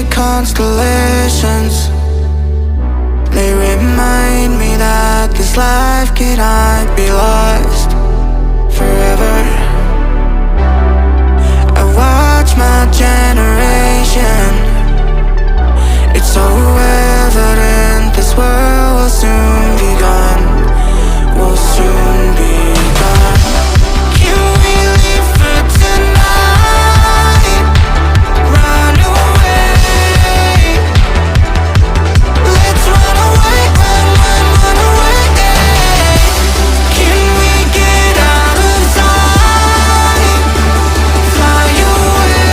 the constellations. They remind me that this life cannot be lost forever. I watch my generation. It's so evident this world will soon be gone. Will soon be gone. Can we live for tonight? Run away. Let's run away, run away. Can we get out of sight? Fly away.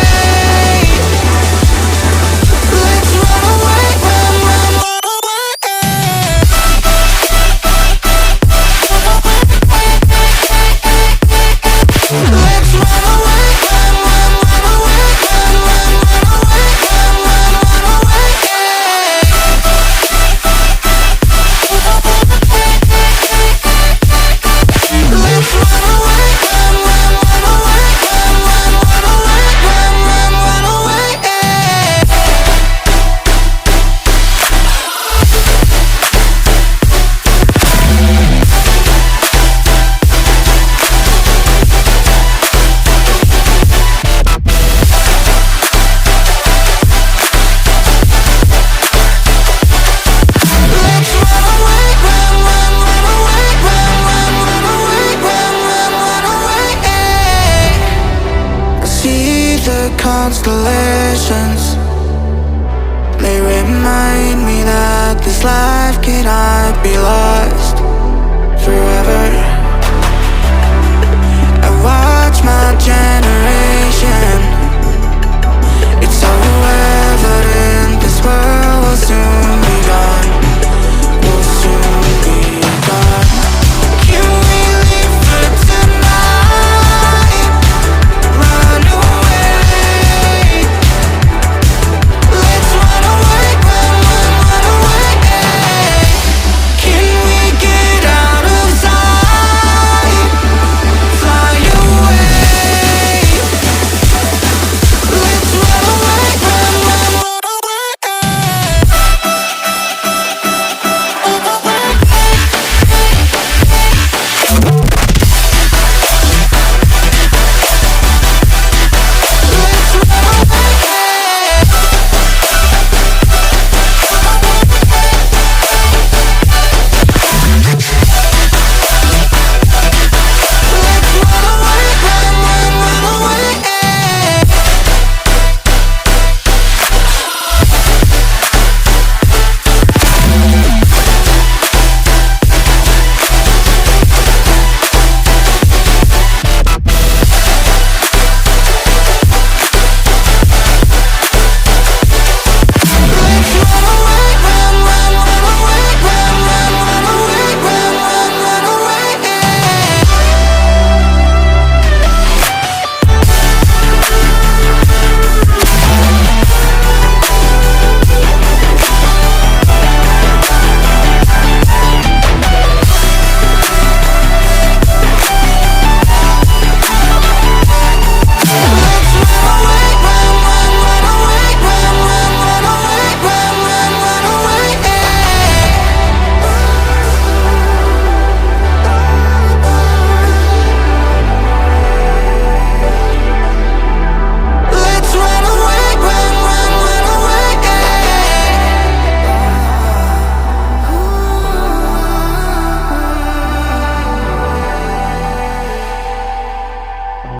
Let's run away, run away. Let's run away, run away, run away, run away. Let's run away, run away, run away. Let's run away, run away, run away. I see the constellations. They remind me that this life cannot be lost forever. I watch my generation.